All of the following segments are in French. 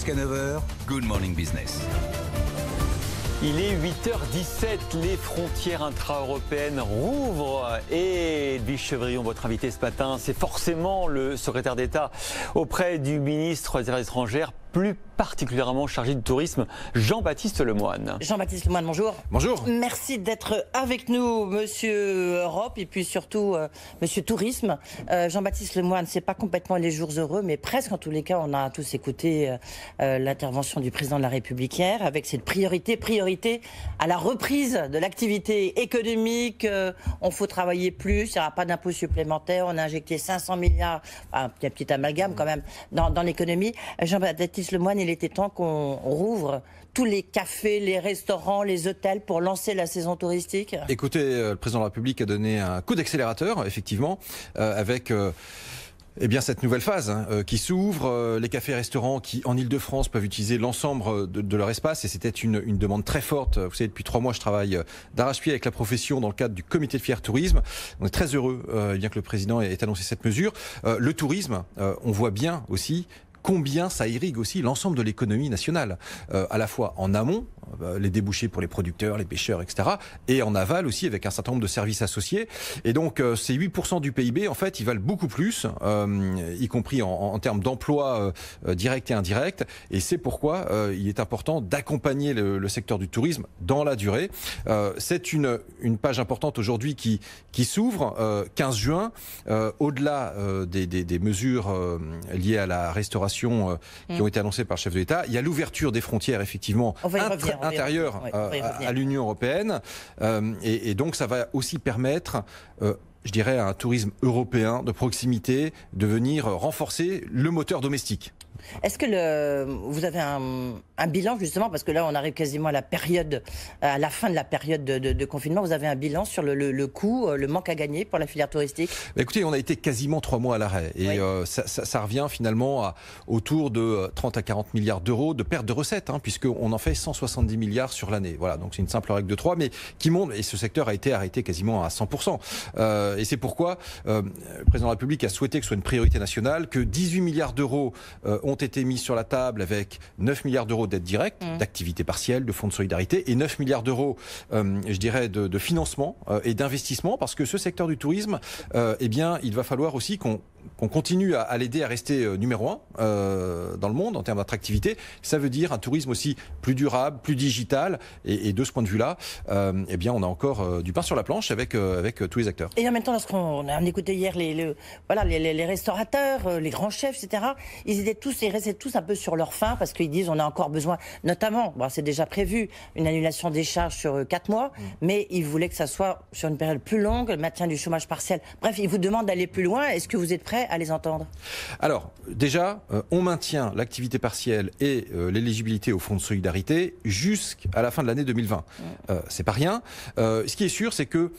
Jusqu'à 9h, Good Morning Business. Il est 8h17, les frontières intra-européennes rouvrent et Edwige Chevrillon, votre invité ce matin, c'est forcément le secrétaire d'État auprès du ministre des Affaires étrangères, plus particulièrement chargé du tourisme, Jean-Baptiste Lemoyne. Jean-Baptiste Lemoyne, bonjour. Bonjour. Merci d'être avec nous, Monsieur Europe, et puis surtout Monsieur Tourisme. Jean-Baptiste Lemoyne, c'est pas complètement les jours heureux, mais presque en tous les cas, on a tous écouté l'intervention du président de la République hier, avec cette priorité à la reprise de l'activité économique. On faut travailler plus, il n'y aura pas d'impôts supplémentaires, on a injecté 500 milliards, un petit amalgame quand même, dans l'économie. Jean-Baptiste Lemoyne, il était temps qu'on rouvre tous les cafés, les restaurants, les hôtels pour lancer la saison touristique. Écoutez, le président de la République a donné un coup d'accélérateur, effectivement, avec... Eh bien, cette nouvelle phase qui s'ouvre, les cafés et restaurants qui, en Ile-de-France, peuvent utiliser l'ensemble de leur espace. Et c'était une demande très forte. Vous savez, depuis 3 mois, je travaille d'arrache-pied avec la profession dans le cadre du comité de filière tourisme. On est très heureux bien que le président ait annoncé cette mesure. Le tourisme, on voit bien aussi combien ça irrigue aussi l'ensemble de l'économie nationale, à la fois en amont, les débouchés pour les producteurs, les pêcheurs, etc., et en aval aussi avec un certain nombre de services associés. Et donc ces 8% du PIB, en fait, ils valent beaucoup plus, y compris en termes d'emplois directs et indirects. Et c'est pourquoi il est important d'accompagner le secteur du tourisme dans la durée. C'est une page importante aujourd'hui qui s'ouvre 15 juin, au-delà des mesures liées à la restauration qui ont été annoncées par le chef de l'État. Il y a l'ouverture des frontières, effectivement, intérieures à l'Union européenne. Et donc, ça va aussi permettre... je dirais, à un tourisme européen de proximité, de venir renforcer le moteur domestique. Est-ce que vous avez un bilan, justement, parce que là, on arrive quasiment à la fin de la période de confinement, vous avez un bilan sur le coût, le manque à gagner pour la filière touristique? Écoutez, on a été quasiment 3 mois à l'arrêt. Et ça revient finalement autour de 30 à 40 milliards d'euros de perte de recettes, puisqu'on en fait 170 milliards sur l'année. Voilà, donc c'est une simple règle de 3, mais qui monte, et ce secteur a été arrêté quasiment à 100%. Et c'est pourquoi le président de la République a souhaité que ce soit une priorité nationale, que 18 milliards d'euros ont été mis sur la table avec 9 milliards d'euros d'aides directes, d'activités partielles, de fonds de solidarité et 9 milliards d'euros, je dirais, de financement et d'investissement, parce que ce secteur du tourisme, eh bien, il va falloir aussi qu'on continue à l'aider à rester numéro 1 dans le monde en termes d'attractivité. Ça veut dire un tourisme aussi plus durable, plus digital, et de ce point de vue-là, eh bien, on a encore du pain sur la planche avec tous les acteurs. Et en même temps, lorsqu'on a écouté hier les restaurateurs, les grands chefs, etc., ils restaient tous un peu sur leur faim, parce qu'ils disent on a encore besoin, notamment, c'est déjà prévu, une annulation des charges sur 4 mois, mais ils voulaient que ça soit sur une période plus longue, le maintien du chômage partiel. Bref, ils vous demandent d'aller plus loin. Est-ce que vous êtes prêts à les entendre? Alors, déjà, on maintient l'activité partielle et l'éligibilité au fonds de solidarité jusqu'à la fin de l'année 2020. C'est pas rien. Ce qui est sûr, c'est que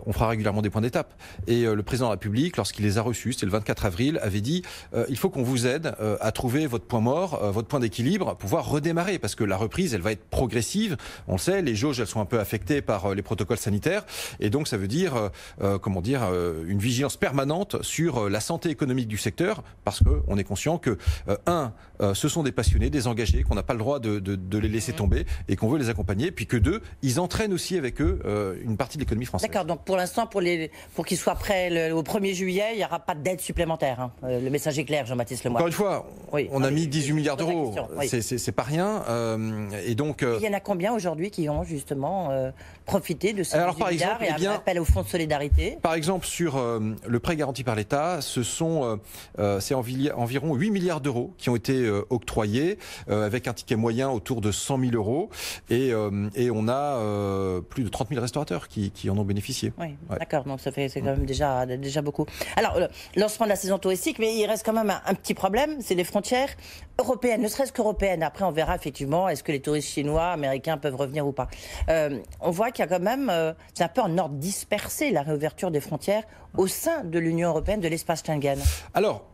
on fera régulièrement des points d'étape. Et le président de la République, lorsqu'il les a reçus, c'était le 24 avril, avait dit il faut qu'on vous aide à trouver votre point mort, votre point d'équilibre, pour pouvoir redémarrer, parce que la reprise, elle va être progressive. On le sait, les jauges, elles sont un peu affectées par les protocoles sanitaires, et donc ça veut dire, une vigilance permanente sur la santé économique du secteur, parce qu'on est conscient que, ce sont des passionnés, des engagés, qu'on n'a pas le droit de les laisser tomber, et qu'on veut les accompagner, puis que 2, ils entraînent aussi avec eux une partie de l'économie française. D'accord, donc pour l'instant, pour qu'ils soient prêts au 1er juillet, il n'y aura pas d'aide supplémentaire. Le message est clair, Jean-Baptiste Lemoyne. Encore une fois, on a mis 18 milliards d'euros, c'est pas rien. Et donc, il y en a combien aujourd'hui qui ont justement profité de ces 18 milliards et un appel au fonds de solidarité? Par exemple, sur le prêt garanti par l'État, c'est environ 8 milliards d'euros qui ont été octroyés, avec un ticket moyen autour de 100 000 euros. Et on a plus de 30 000 restaurateurs qui en ont bénéficié. Oui, d'accord, donc c'est quand même déjà beaucoup. Alors, lancement de la saison touristique, mais il reste quand même un petit problème, c'est les frontières européennes, ne serait-ce qu'européennes. Après, on verra effectivement, est-ce que les touristes chinois, américains peuvent revenir ou pas. On voit qu'il y a quand même, c'est un peu en ordre dispersé, la réouverture des frontières au sein de l'Union européenne, de l'espace Schengen. Alors,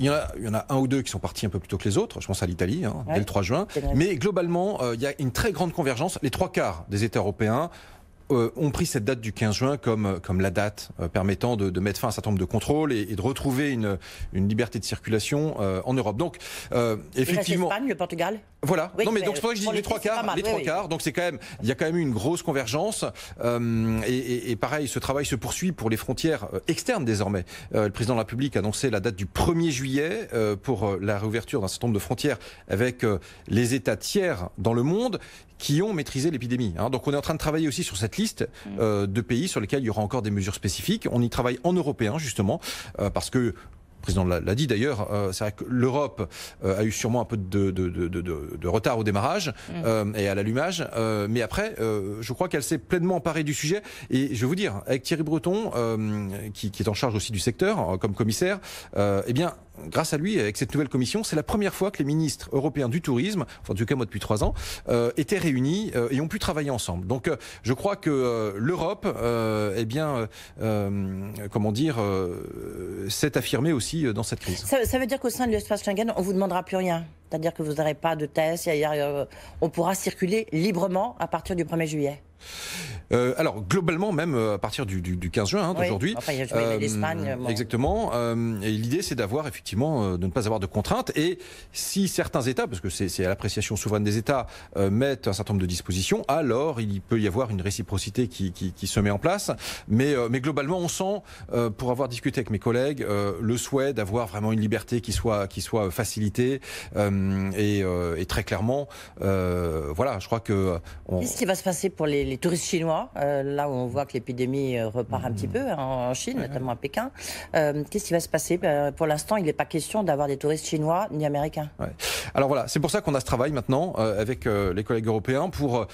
il y en a un ou deux qui sont partis un peu plus tôt que les autres. Je pense à l'Italie, dès le 3 juin. Mais globalement, il y a une très grande convergence. Les 3 quarts des États européens ont pris cette date du 15 juin comme la date permettant de mettre fin à un certain nombre de contrôles et de retrouver une liberté de circulation en Europe. Donc, effectivement... l'Espagne, le Portugal. Voilà. Oui, non, mais donc c'est pour ça que je dis les trois quarts. Oui. Donc il y a quand même eu une grosse convergence. Et pareil, ce travail se poursuit pour les frontières externes désormais. Le président de la République a annoncé la date du 1er juillet pour la réouverture d'un certain nombre de frontières avec les États tiers dans le monde qui ont maîtrisé l'épidémie. Donc on est en train de travailler aussi sur cette liste de pays sur lesquels il y aura encore des mesures spécifiques. On y travaille en européen justement parce que le président l'a dit d'ailleurs, c'est vrai que l'Europe a eu sûrement un peu de retard au démarrage et à l'allumage, mais après, je crois qu'elle s'est pleinement emparée du sujet. Et je vais vous dire, avec Thierry Breton, qui est en charge aussi du secteur comme commissaire, eh bien, grâce à lui, avec cette nouvelle commission, c'est la première fois que les ministres européens du tourisme, enfin en tout cas moi depuis 3 ans, étaient réunis et ont pu travailler ensemble. Donc je crois que l'Europe, eh bien, comment dire, s'est affirmée aussi dans cette crise. Ça veut dire qu'au sein de l'espace Schengen, on ne vous demandera plus rien. C'est-à-dire que vous n'aurez pas de tests, on pourra circuler librement à partir du 1er juillet. Alors globalement même à partir du 15 juin d'aujourd'hui. Enfin, il y a l'Espagne. Bon. Exactement. Et l'idée c'est d'avoir effectivement de ne pas avoir de contraintes. Et si certains États, parce que c'est à l'appréciation souveraine des États, mettent un certain nombre de dispositions, alors il peut y avoir une réciprocité qui se met en place. Mais globalement on sent, pour avoir discuté avec mes collègues, le souhait d'avoir vraiment une liberté qui soit facilitée et très clairement, voilà, je crois que. Qu'est-ce qui va se passer pour les touristes chinois, là où on voit que l'épidémie repart un petit peu en Chine, notamment à Pékin. Qu'est-ce qui va se passer? Pour l'instant, il n'est pas question d'avoir des touristes chinois ni américains. Ouais. Alors voilà, c'est pour ça qu'on a ce travail maintenant avec les collègues européens pour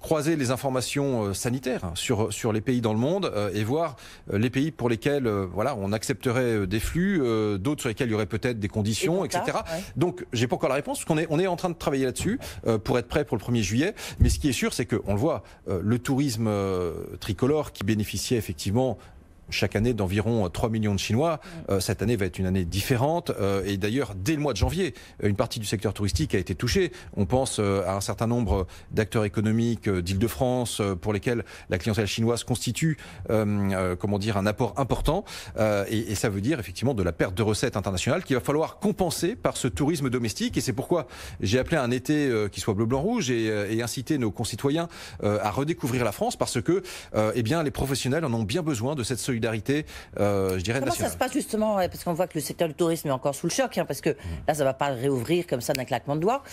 croiser les informations sanitaires sur les pays dans le monde et voir les pays pour lesquels voilà, on accepterait des flux, d'autres sur lesquels il y aurait peut-être des conditions, etc. Ouais. Donc j'ai pas encore la réponse, parce qu'on est en train de travailler là-dessus pour être prêt pour le 1er juillet. Mais ce qui est sûr, c'est qu'on le voit, le tourisme tricolore qui bénéficiait effectivement chaque année d'environ 3 millions de Chinois. Cette année va être une année différente. Et d'ailleurs, dès le mois de janvier, une partie du secteur touristique a été touchée. On pense à un certain nombre d'acteurs économiques d'Île-de-France pour lesquels la clientèle chinoise constitue comment dire, un apport important. Et ça veut dire effectivement de la perte de recettes internationales qu'il va falloir compenser par ce tourisme domestique. Et c'est pourquoi j'ai appelé un été qui soit bleu, blanc, rouge et incité nos concitoyens à redécouvrir la France parce que eh bien, les professionnels en ont bien besoin de cette solidarité, je dirais, nationale. Comment ça se passe justement, parce qu'on voit que le secteur du tourisme est encore sous le choc, parce que là, ça ne va pas réouvrir comme ça d'un claquement de doigts.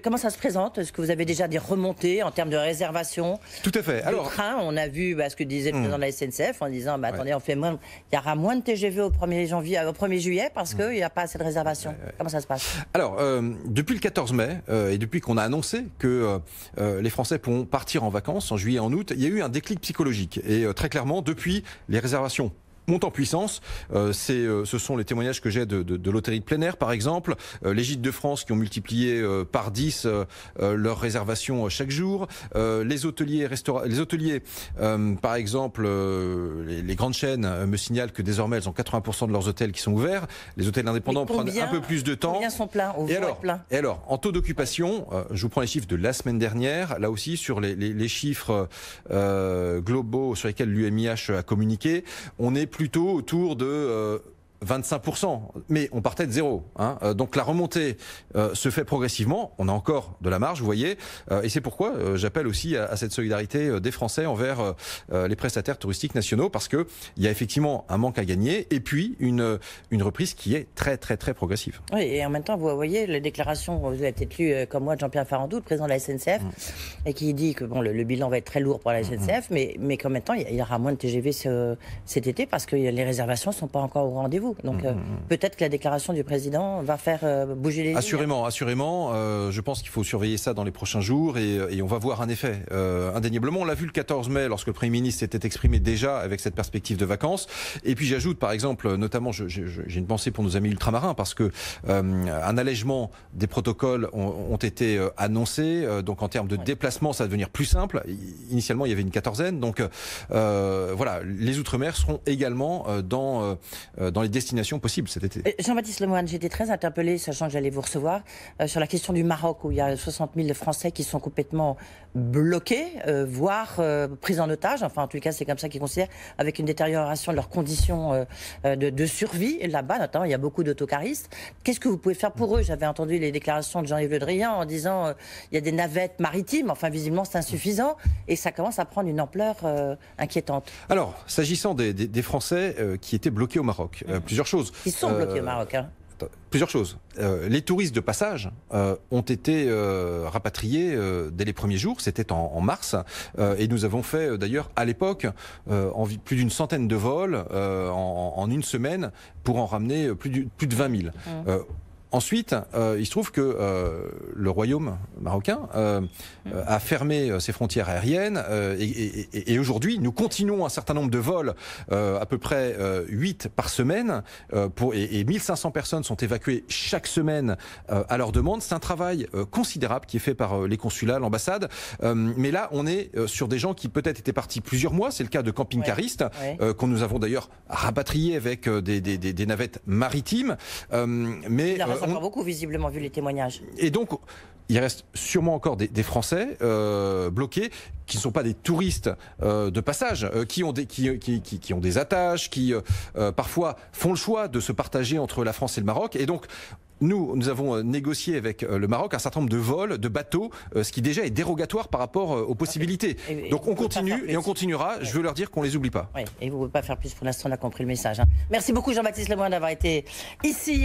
Comment ça se présente? Est-ce que vous avez déjà des remontées en termes de réservation? Tout à fait. Alors, train, on a vu ce que disait le président de la SNCF en disant, attendez, il y aura moins de TGV au 1er juillet parce qu'il n'y a pas assez de réservations. Comment ça se passe? Alors, depuis le 14 mai, et depuis qu'on a annoncé que les Français pourront partir en vacances en juillet et en août, il y a eu un déclic psychologique. Et très clairement, depuis, les réservations montent en puissance. Ce sont les témoignages que j'ai de l'hôtellerie de plein air, par exemple, les gîtes de France qui ont multiplié par 10 leurs réservations chaque jour, les hôteliers, par exemple, les grandes chaînes me signalent que désormais elles ont 80% de leurs hôtels qui sont ouverts. Les hôtels indépendants prennent un peu plus de temps. Combien sont pleins? Et alors, en taux d'occupation, je vous prends les chiffres de la semaine dernière, là aussi sur les chiffres globaux sur lesquels l'UMIH a communiqué, on est plutôt autour de 25%, mais on partait de zéro. Donc la remontée se fait progressivement. On a encore de la marge, vous voyez. Et c'est pourquoi j'appelle aussi à cette solidarité des Français envers les prestataires touristiques nationaux, parce qu'il y a effectivement un manque à gagner et puis une reprise qui est très, très, très progressive. Oui, et en même temps, vous voyez les déclarations, vous avez peut-être lu comme moi de Jean-Pierre Farandou, le président de la SNCF, et qui dit que le bilan va être très lourd pour la SNCF, mais qu'en même temps, il y aura moins de TGV cet été parce que les réservations ne sont pas encore au rendez-vous. Donc peut-être que la déclaration du président va faire bouger les lignes. Assurément. Je pense qu'il faut surveiller ça dans les prochains jours et on va voir un effet. Indéniablement, on l'a vu le 14 mai lorsque le Premier ministre s'était exprimé déjà avec cette perspective de vacances. Et puis j'ajoute par exemple, notamment j'ai une pensée pour nos amis ultramarins parce que un allègement des protocoles ont été annoncés. Donc en termes de déplacement, ça va devenir plus simple. Initialement, il y avait une quatorzaine. Donc voilà, les Outre-mer seront également dans les destinations possibles cet été. Jean-Baptiste Lemoine, j'ai été très interpellé, sachant que j'allais vous recevoir, sur la question du Maroc, où il y a 60 000 Français qui sont complètement bloqués, voire pris en otage. Enfin, en tout cas, c'est comme ça qu'ils considèrent, avec une détérioration de leurs conditions de survie. Et là-bas, notamment, il y a beaucoup d'autocaristes. Qu'est-ce que vous pouvez faire pour eux? J'avais entendu les déclarations de Jean-Yves Le Drian en disant il y a des navettes maritimes. Enfin, visiblement, c'est insuffisant. Et ça commence à prendre une ampleur inquiétante. Alors, s'agissant des Français qui étaient bloqués au Maroc, plusieurs choses. Ils sont bloqués au Maroc, hein. Plusieurs choses. Les touristes de passage ont été rapatriés dès les premiers jours, c'était en mars, et nous avons fait d'ailleurs à l'époque plus d'une centaine de vols en une semaine pour en ramener plus de 20 000. Ensuite, il se trouve que le royaume marocain a fermé ses frontières aériennes et aujourd'hui, nous continuons un certain nombre de vols, à peu près 8 par semaine, et 1500 personnes sont évacuées chaque semaine à leur demande. C'est un travail considérable qui est fait par les consulats, l'ambassade. Mais là, on est sur des gens qui peut-être étaient partis plusieurs mois. C'est le cas de camping-caristes, qu'on nous avons d'ailleurs rapatriés avec des navettes maritimes. Mais pas beaucoup, visiblement, vu les témoignages. Et donc, il reste sûrement encore des Français bloqués, qui ne sont pas des touristes de passage, qui ont des attaches, qui parfois font le choix de se partager entre la France et le Maroc. Et donc, nous avons négocié avec le Maroc un certain nombre de vols, de bateaux, ce qui déjà est dérogatoire par rapport aux possibilités. Donc on continue et on continuera. Je veux leur dire qu'on ne les oublie pas. Oui, et vous ne pouvez pas faire plus pour l'instant, on a compris le message. Merci beaucoup Jean-Baptiste Lemoyne d'avoir été ici.